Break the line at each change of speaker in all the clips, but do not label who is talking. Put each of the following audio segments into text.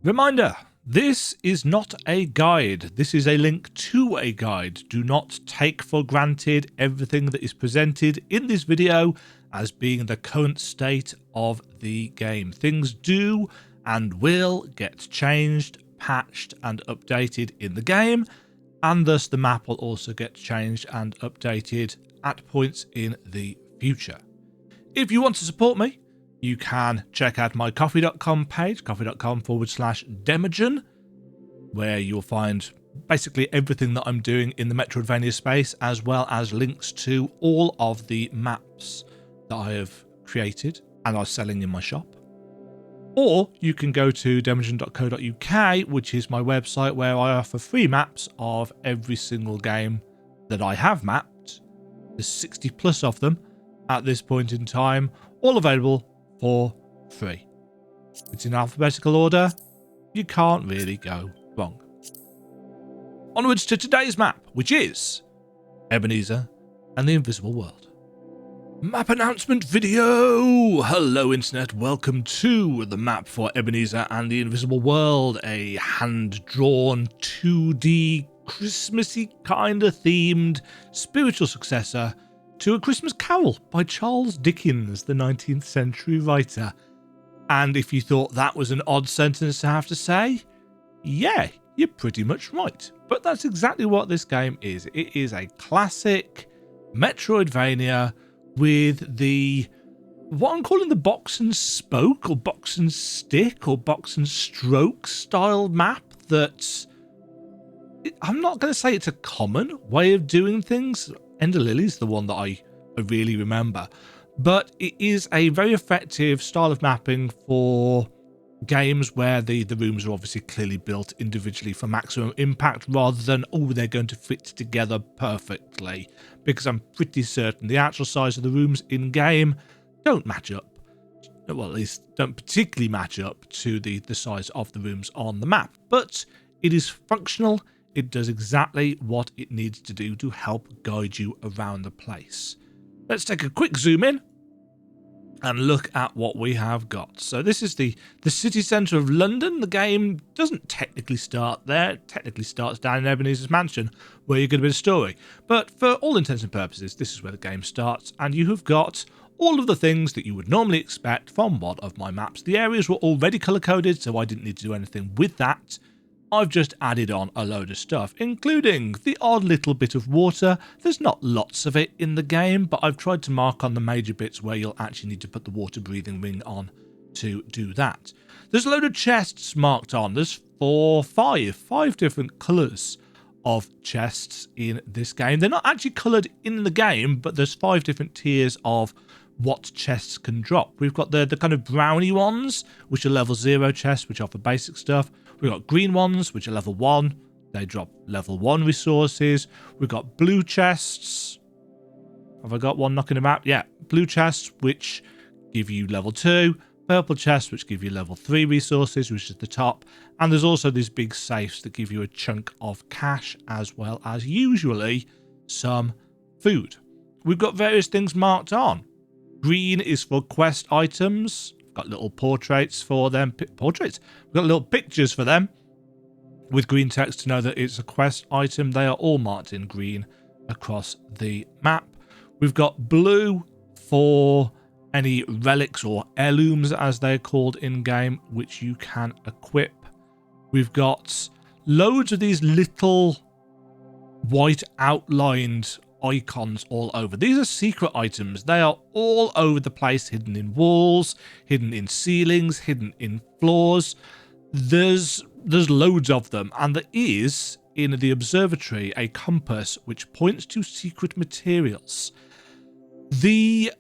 Reminder, this is not a guide. This is a link to a guide. Do not take for granted everything that is presented in this video as being the current state of the game. Things do and will get changed, patched and updated in the game, and thus the map will also get changed and updated at points in the future. If you want to support me, you can check out my coffee.com page, coffee.com/Demajen, where you'll find basically everything that I'm doing in the metroidvania space, as well as links to all of the maps that I have created and are selling in my shop. Or you can go to demajen.co.uk, which is my website where I offer free maps of every single game that I have mapped. There's 60 plus of them at this point in time, all available for free. It's in alphabetical order. You can't really go wrong. Onwards to today's map, which is Ebenezer and the Invisible World. Map announcement video! Hello internet, welcome to the map for Ebenezer and the Invisible World, a hand-drawn 2D Christmassy kinda themed spiritual successor to A Christmas Carol by Charles Dickens, the 19th century writer. And if you thought that was an odd sentence to have to say, yeah, you're pretty much right. But that's exactly what this game is. It is a classic metroidvania with the, what I'm calling the box and spoke or box and stick or box and stroke style map that I'm not going to say it's a common way of doing things. Ender Lily's the one that I really remember, but it is a very effective style of mapping for games where the rooms are obviously clearly built individually for maximum impact rather than, oh, they're going to fit together perfectly, because I'm pretty certain the actual size of the rooms in game don't match up, well, at least don't particularly match up to the size of the rooms on the map, but it is functional. It does exactly what it needs to do to help guide you around the place. Let's take a quick zoom in and look at what we have got. So this is the city centre of London. The game doesn't technically start there. It technically starts down in Ebenezer's mansion, where you get a bit of story. But for all intents and purposes, this is where the game starts, and you have got all of the things that you would normally expect from one of my maps. The areas were already colour-coded, so I didn't need to do anything with that. I've just added on a load of stuff, including the odd little bit of water. There's not lots of it in the game, but I've tried to mark on the major bits where you'll actually need to put the water breathing ring on to do that. There's a load of chests marked on. There's five different colours of chests in this game. They're not actually coloured in the game, but there's 5 different tiers of what chests can drop. We've got the kind of brownie ones, which are level 0 chests, which offer basic stuff. We've got green ones, which are level 1. They drop level 1 resources. We've got blue chests. Have I got one knocking them out? Yeah, blue chests, which give you level 2. Purple chests, which give you level 3 resources, which is the top. And there's also these big safes that give you a chunk of cash, as well as usually some food. We've got various things marked on. Green is for quest items. Got little portraits for them. Portraits? We've got little pictures for them with green text to know that it's a quest item. They are all marked in green across the map. We've got blue for any relics or heirlooms, as they're called in game, which you can equip. We've got loads of these little white outlined icons all over. These are secret items. They are all over the place, hidden in walls, hidden in ceilings, hidden in floors. There's loads of them, and there is in the observatory a compass which points to secret materials. The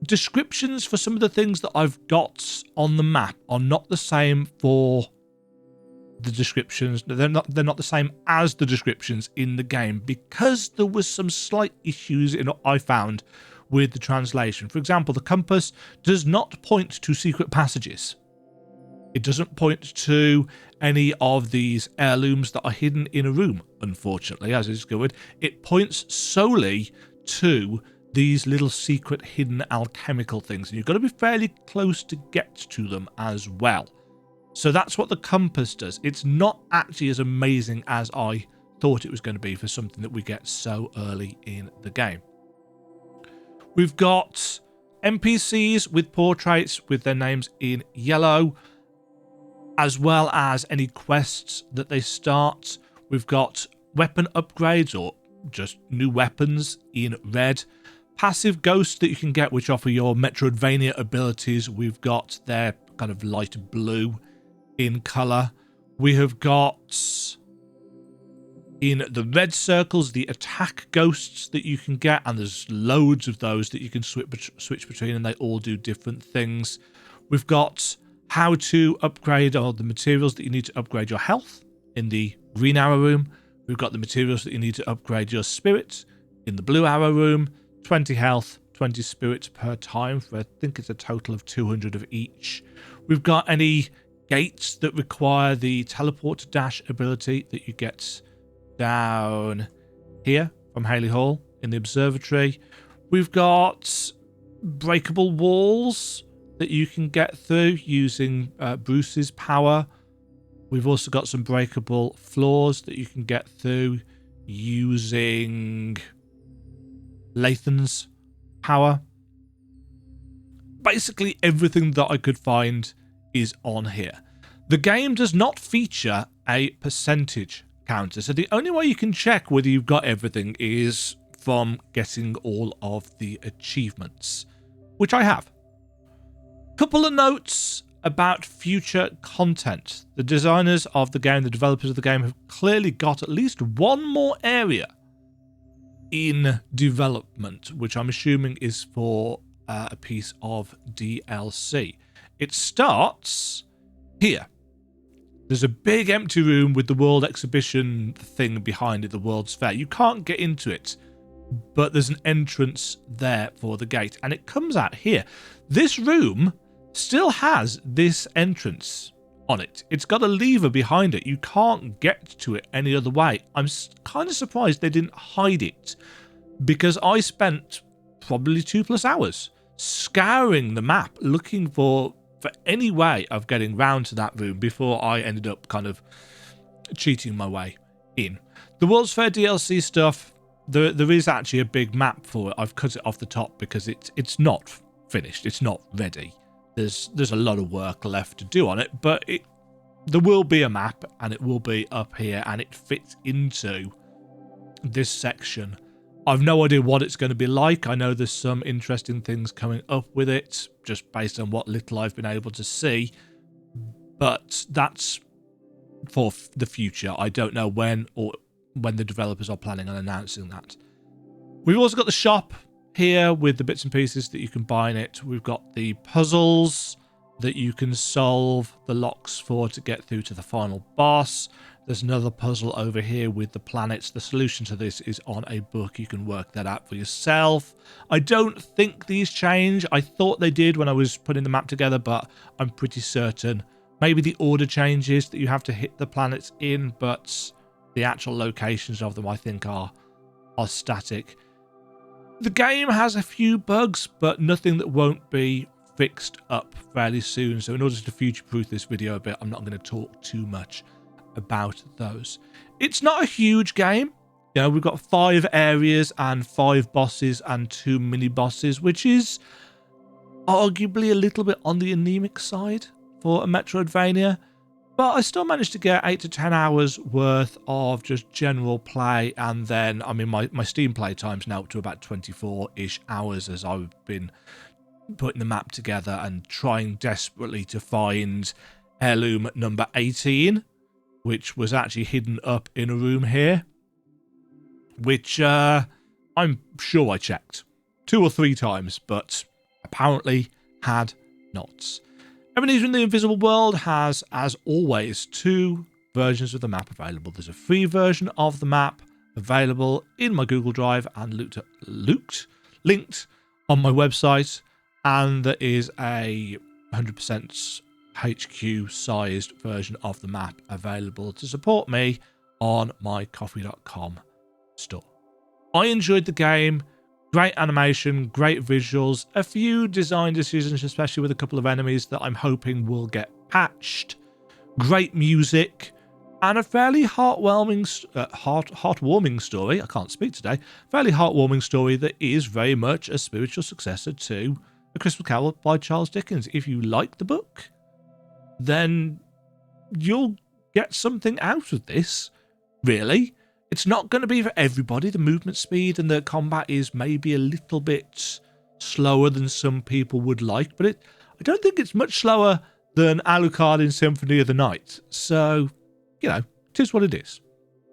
descriptions for some of the things that I've got on the map are not the same for the descriptions. They're not the same as the descriptions in the game, because there was some slight issues in what I found with the translation. For example, the compass does not point to secret passages. It doesn't point to any of these heirlooms that are hidden in a room, unfortunately, as is good. It points solely to these little secret hidden alchemical things, and you've got to be fairly close to get to them as well. So that's what the compass does. It's not actually as amazing as I thought it was going to be for something that we get so early in the game. We've got NPCs with portraits with their names in yellow, as well as any quests that they start. We've got weapon upgrades or just new weapons in red. Passive ghosts that you can get which offer your metroidvania abilities. We've got their kind of light blue in colour. We have got in the red circles the attack ghosts that you can get, and there's loads of those that you can switch between, and they all do different things. We've got how to upgrade, or the materials that you need to upgrade your health in the green arrow room. We've got the materials that you need to upgrade your spirit in the blue arrow room. 20 health, 20 spirits per time for I think it's a total of 200 of each. We've got any gates that require the teleport dash ability that you get down here from Haley Hall in the observatory. We've got breakable walls that you can get through using Bruce's power. We've also got some breakable floors that you can get through using Lathan's power. Basically everything that I could find is on here. The game does not feature a percentage counter, so the only way you can check whether you've got everything is from getting all of the achievements, which I have. Couple of notes about future content. The designers of the game, the developers of the game, have clearly got at least one more area in development, which I'm assuming is for a piece of DLC. It starts here. There's a big empty room with the World Exhibition thing behind it, the World's Fair. You can't get into it, but there's an entrance there for the gate, and it comes out here. This room still has this entrance on it. It's got a lever behind it. You can't get to it any other way. I'm kind of surprised they didn't hide it, because I spent probably 2+ hours scouring the map looking for any way of getting round to that room before I ended up kind of cheating my way in. The World's Fair DLC stuff, there is actually a big map for it. I've cut it off the top because it's not finished. It's not ready. There's a lot of work left to do on it, but there will be a map, and it will be up here, and it fits into this section. I've no idea what it's going to be like. I know there's some interesting things coming up with it, just based on what little I've been able to see. But that's for the future. I don't know when the developers are planning on announcing that. We've also got the shop here with the bits and pieces that you can buy in it. We've got the puzzles that you can solve the locks for to get through to the final boss. There's another puzzle over here with the planets. The solution to this is on a book. You can work that out for yourself. I don't think these change. I thought they did when I was putting the map together, but I'm pretty certain. Maybe the order changes that you have to hit the planets in, but the actual locations of them I think are static. The game has a few bugs, but nothing that won't be fixed up fairly soon. So in order to future-proof this video a bit, I'm not going to talk too much about those. It's not a huge game. You know, we've got 5 areas and 5 bosses and 2 mini bosses, which is arguably a little bit on the anemic side for a Metroidvania, but I still managed to get 8 to 10 hours worth of just general play. And then, I mean, my Steam play time's now up to about 24-ish hours as I've been putting the map together and trying desperately to find heirloom number 18, which was actually hidden up in a room here, which I'm sure I checked 2 or 3 times, but apparently had not. Ebenezer in the Invisible World has, as always, 2 versions of the map available. There's a free version of the map available in my Google Drive and linked on my website, and there is a 100% HQ-sized version of the map available to support me on my Ko-fi.com store. I enjoyed the game. Great animation, great visuals, a few design decisions, especially with a couple of enemies that I'm hoping will get patched. great music, and a fairly heartwarming story. I can't speak today. Fairly heartwarming story that is very much a spiritual successor to A Christmas Carol by Charles Dickens. If you like the book, then you'll get something out of this, really. It's not going to be for everybody. The movement speed and the combat is maybe a little bit slower than some people would like, but I don't think it's much slower than Alucard in Symphony of the Night. So, you know, it is what it is.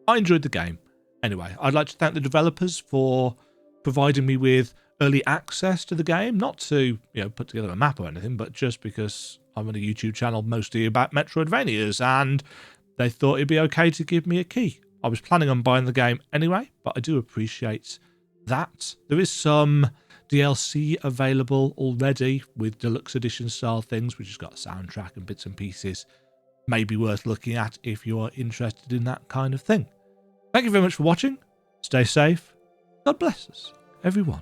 I enjoyed the game. Anyway, I'd like to thank the developers for providing me with early access to the game, not to, put together a map or anything, but just because I'm on a YouTube channel mostly about metroidvanias, and they thought it'd be okay to give me a key. I was planning on buying the game anyway, but I do appreciate that. There is some DLC available already with deluxe edition style things, which has got a soundtrack and bits and pieces. Maybe worth looking at if you're interested in that kind of thing. Thank you very much for watching. Stay safe. God bless us, everyone.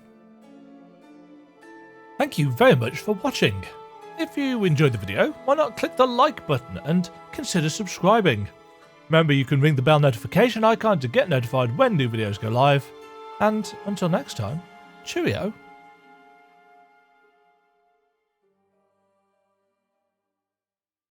Thank you very much for watching. If you enjoyed the video, why not click the like button and consider subscribing. Remember, you can ring the bell notification icon to get notified when new videos go live. And until next time, cheerio.